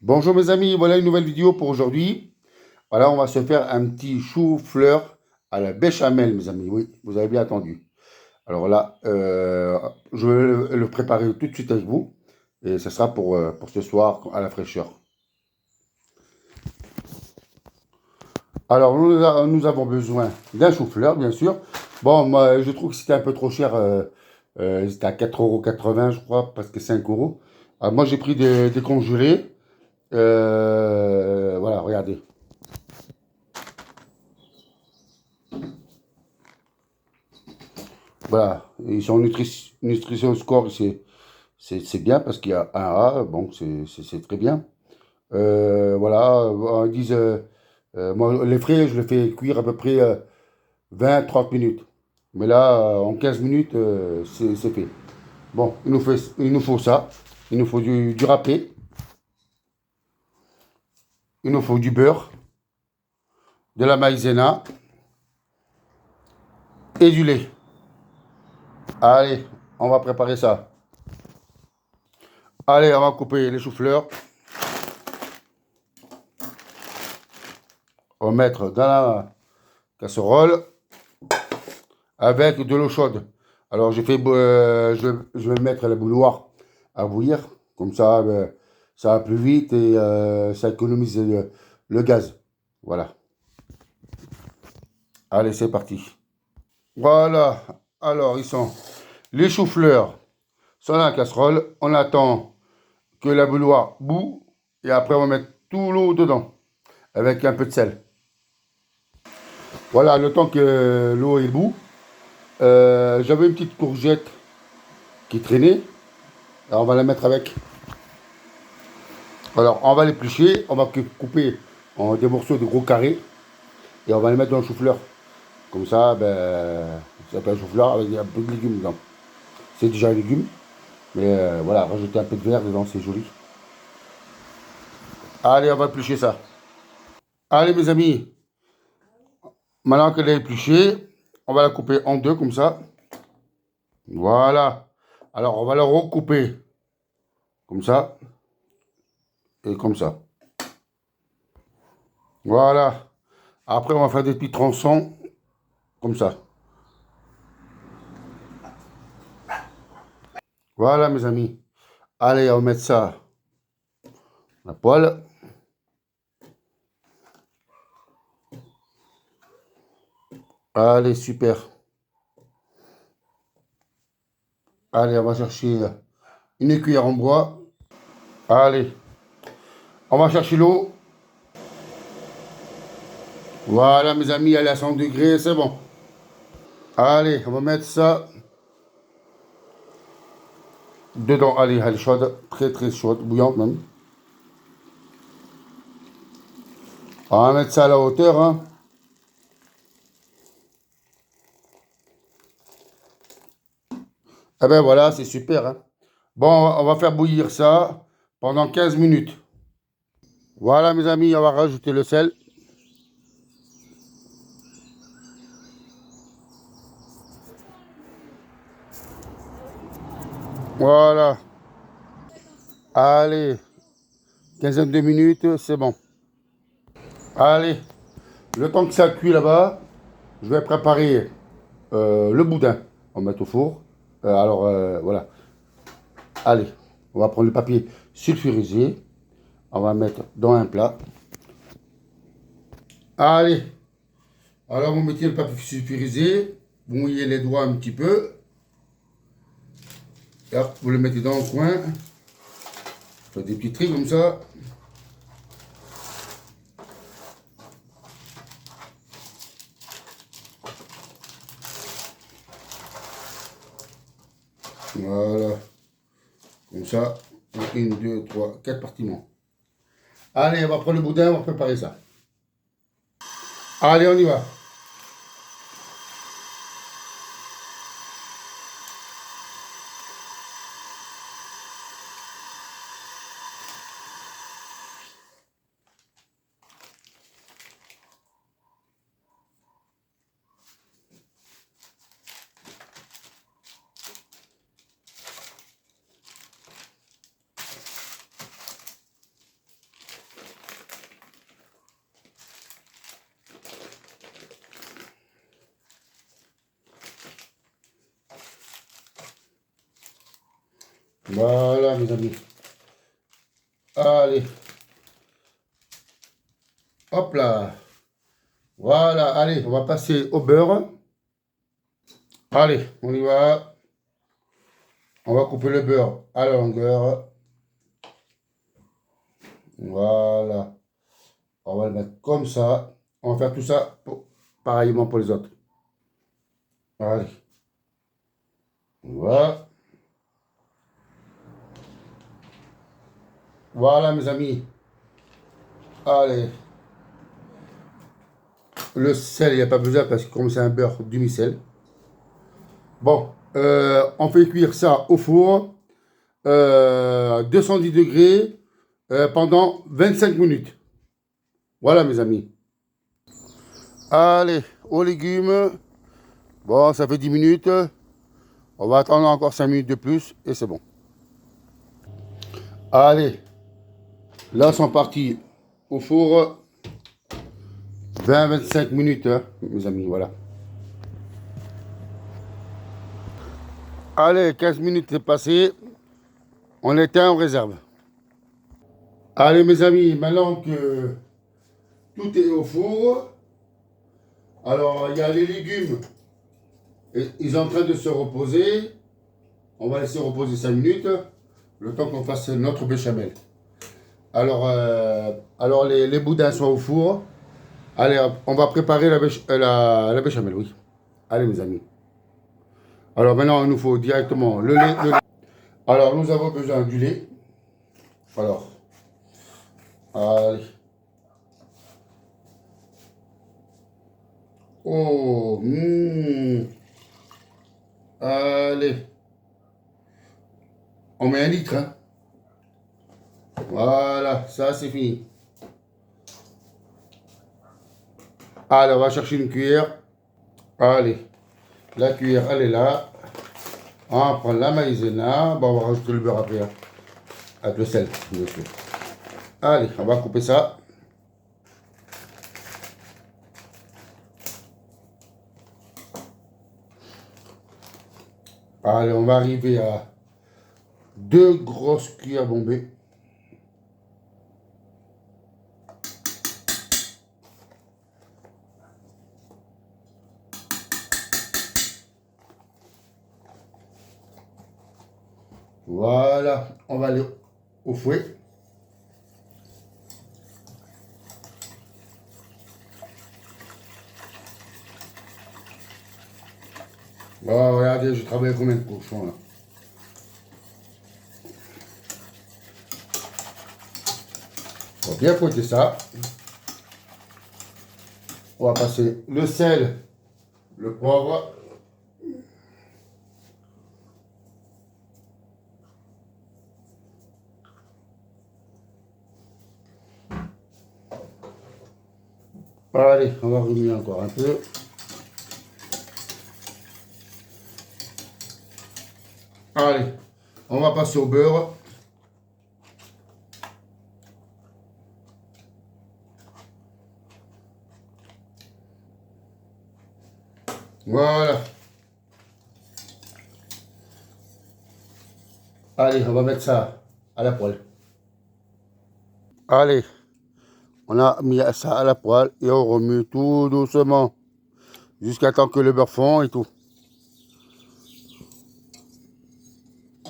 Bonjour mes amis, voilà une nouvelle vidéo pour aujourd'hui. Voilà, on va se faire un petit chou-fleur à la béchamel, mes amis. Oui, vous avez bien entendu. Alors là, je vais le préparer tout de suite avec vous. Et ce sera pour ce soir à la fraîcheur. Alors, nous avons besoin d'un chou-fleur, bien sûr. Bon, moi, je trouve que c'était un peu trop cher. C'était à 4,80 € je crois, parce que 5 euros. Alors, moi, j'ai pris des congelés. Voilà, regardez. Voilà, ils sont Nutrition Score, c'est bien parce qu'il y a un A, bon, c'est très bien. Voilà, ils disent, moi, les frais, je les fais cuire à peu près 20-30 minutes. Mais là, en 15 minutes, c'est fait. Bon, il nous faut ça. Il nous faut du râpé. Il nous faut du beurre, de la maïzena et du lait. Allez, on va préparer ça. Allez, on va couper les choux-fleurs. On va mettre dans la casserole avec de l'eau chaude. Alors je vais mettre la bouilloire à bouillir, comme ça, ça va plus vite et ça économise le gaz. Voilà. Allez, c'est parti. Voilà. Alors, ils sont les choux-fleurs sont dans la casserole. On attend que la bouilloire bout et après on va mettre tout l'eau dedans avec un peu de sel. Voilà, le temps que l'eau est bout, j'avais une petite courgette qui traînait. Alors, on va la mettre avec. Alors, on va l'éplucher, on va couper en des morceaux de gros carrés et on va les mettre dans le chou-fleur. Comme ça, ben, ça s'appelle un chou-fleur avec un peu de légumes dedans. C'est déjà un légume, mais voilà, rajouter un peu de verre dedans, c'est joli. Allez, on va éplucher ça. Allez, mes amis, maintenant qu'elle est épluchée, on va la couper en deux comme ça. Voilà. Alors, on va la recouper comme ça et comme ça. Voilà. Après, on va faire des petits tronçons comme ça. Voilà, mes amis. Allez, on va mettre ça à la poêle. Allez, super. Allez, on va chercher une cuillère en bois. Allez, on va chercher l'eau. Voilà, mes amis, elle est à 100 degrés, c'est bon. Allez, on va mettre ça dedans. Allez, elle est chaude, très très chaude, bouillante même. On va mettre ça à la hauteur, hein. Eh ben voilà, c'est super, hein. Bon, on va faire bouillir ça pendant 15 minutes. Voilà, mes amis, on va rajouter le sel. Voilà. Allez, quinzaine de minutes, c'est bon. Allez, le temps que ça cuit là-bas, je vais préparer le boudin. On va mettre au four. Voilà. Allez, on va prendre le papier sulfurisé. On va mettre dans un plat. Allez, alors vous mettez le papier sulfurisé. Vous mouillez les doigts un petit peu. Et hop, vous le mettez dans le coin. Faites des petits tris comme ça. Voilà. Comme ça. Une, deux, trois, quatre partiments. Allez, on va prendre le boudin, on va préparer ça. Allez, on y va. Voilà, mes amis. Allez. Hop là. Voilà, allez, on va passer au beurre. Allez, on y va. On va couper le beurre à la longueur. Voilà. On va le mettre comme ça. On va faire tout ça pareillement pour les autres. Allez. Voilà. Voilà, mes amis. Allez. Le sel, il n'y a pas besoin parce que comme c'est un beurre demi-sel. Bon, on fait cuire ça au four. 210 degrés pendant 25 minutes. Voilà, mes amis. Allez, aux légumes. Bon, ça fait 10 minutes. On va attendre encore 5 minutes de plus et c'est bon. Allez, là, sont partis au four. 20-25 minutes, hein, mes amis, voilà. Allez, 15 minutes c'est passé. On éteint, on réserve. Allez, mes amis, maintenant que tout est au four, alors il y a les légumes. Ils sont en train de se reposer. On va laisser reposer 5 minutes, le temps qu'on fasse notre béchamel. Alors les boudins sont au four. Allez, on va préparer la béchamel, oui. Allez, mes amis. Alors maintenant, il nous faut directement le lait. Alors, nous avons besoin du lait. Alors, allez. Oh, allez. On met 1 litre, hein. Voilà, ça c'est fini. Allez, on va chercher une cuillère. Allez, la cuillère, elle est là. On prend la maïzena. Bon, on va rajouter le beurre après, hein, avec le sel, bien sûr. Allez, on va couper ça. Allez, on va arriver à 2 grosses cuillères bombées. Voilà, on va aller au fouet. Oh, regardez, je travaille combien de cochons là. On va bien fouetter ça. On va passer le sel, le poivre. Allez, on va remuer encore un peu. Allez, on va passer au beurre. Voilà. Allez, on va mettre ça à la poêle. Allez, on a mis ça à la poêle et on remue tout doucement jusqu'à temps que le beurre fond et tout.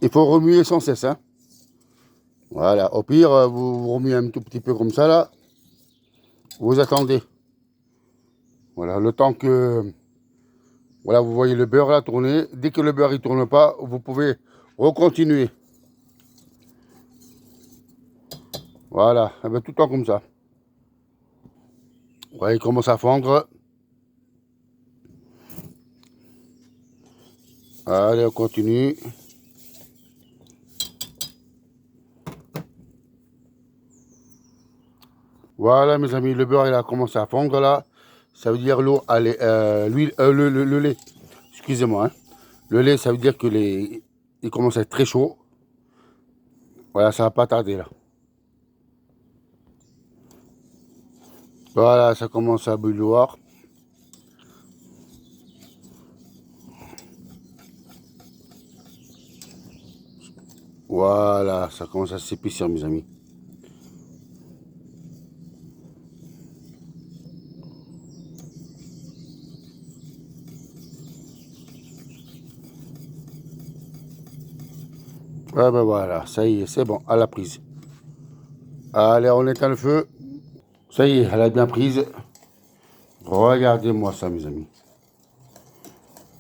Il faut remuer sans cesse, hein. Voilà, au pire, vous remuez un tout petit peu comme ça là. Vous attendez. Voilà, le temps que... Voilà, vous voyez le beurre là tourner. Dès que le beurre ne tourne pas, vous pouvez recontinuer. Voilà, tout le temps comme ça. Vous voyez, il commence à fondre. Allez, on continue. Voilà, mes amis, le beurre il a commencé à fondre là. Ça veut dire l'eau, l'huile, le lait. Excusez-moi, hein. Le lait, ça veut dire que il commence à être très chaud. Voilà, ça va pas tarder là. Voilà, ça commence à bouilloire. Voilà, ça commence à s'épaissir, mes amis. Ah ben voilà, ça y est, c'est bon, à la prise. Allez, on éteint le feu. Ça y est, elle a bien prise. Regardez-moi ça, mes amis.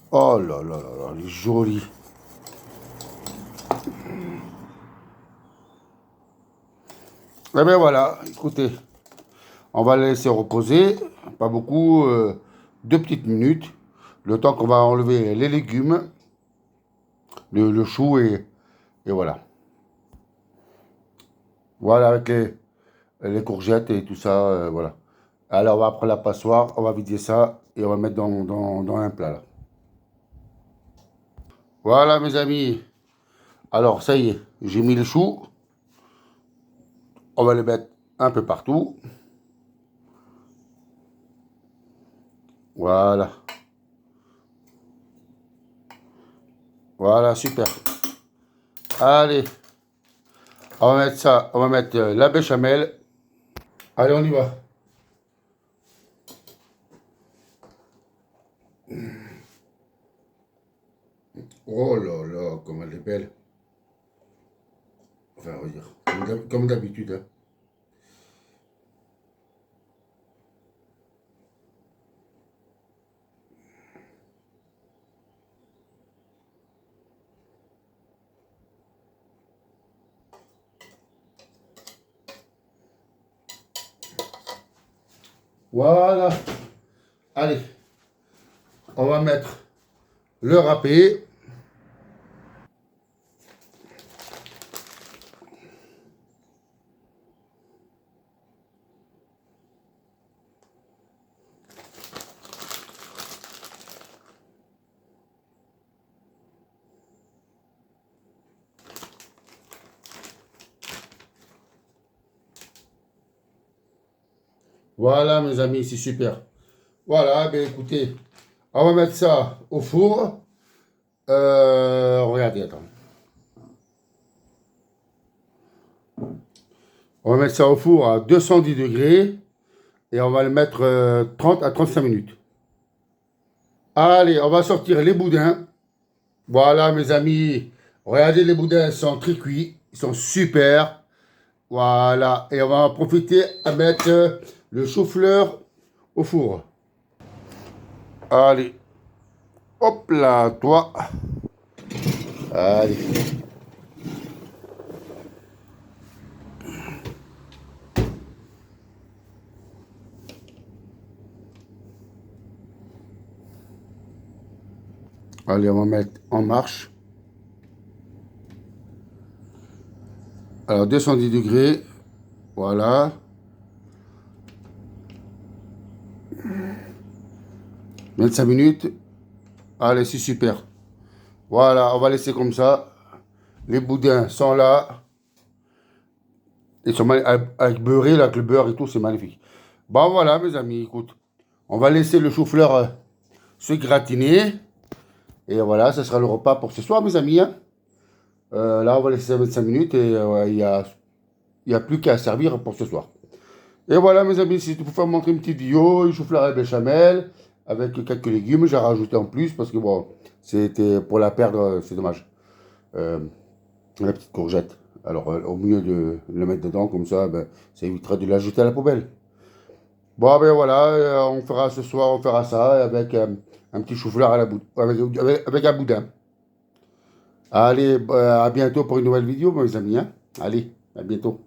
Oh là là là là, elle est jolie. Eh bien voilà, écoutez, on va la laisser reposer, pas beaucoup, 2 petites minutes, le temps qu'on va enlever les légumes, le chou et voilà. Voilà avec les courgettes et tout ça, voilà. Alors on va prendre la passoire, on va vider ça et on va mettre dans un plat là. Voilà mes amis. Alors ça y est, j'ai mis le chou. On va le mettre un peu partout. Voilà. Voilà, super. Allez, on va mettre ça, on va mettre la béchamel. Allez, on y va. Oh là là, comme elle est belle. Enfin, on va dire, comme d'habitude. Hein. Voilà. Allez, on va mettre le râpé. Voilà, mes amis, c'est super. Voilà, ben écoutez, on va mettre ça au four. Regardez, attends. On va mettre ça au four à 210 degrés et on va le mettre 30 à 35 minutes. Allez, on va sortir les boudins. Voilà, mes amis. Regardez, les boudins sont très cuits. Ils sont super. Voilà. Et on va en profiter à mettre le chou-fleur au four. Allez. Hop là, toi. Allez. Allez, on va mettre en marche. Alors, 210 degrés. Voilà. 25 minutes. Allez, c'est super. Voilà, on va laisser comme ça. Les boudins sont là. Ils sont avec beurré, là, avec le beurre et tout, c'est magnifique. Bon, voilà, mes amis, écoute. On va laisser le chou-fleur se gratiner. Et voilà, ce sera le repas pour ce soir, mes amis. Hein. Là, on va laisser 25 minutes et il y a plus qu'à servir pour ce soir. Et voilà, mes amis, si tu peux faire montrer une petite vidéo, une chou-fleur à béchamel, avec quelques légumes, j'ai rajouté en plus parce que bon, c'était pour la perdre, c'est dommage. Euh, la petite courgette. Alors, au mieux de le mettre dedans, comme ça, ben, ça évitera de l'ajouter à la poubelle. Bon, ben voilà, on fera ce soir, on fera ça avec un petit chou-fleur à la avec un boudin. Allez, à bientôt pour une nouvelle vidéo, mes amis. Hein. Allez, à bientôt.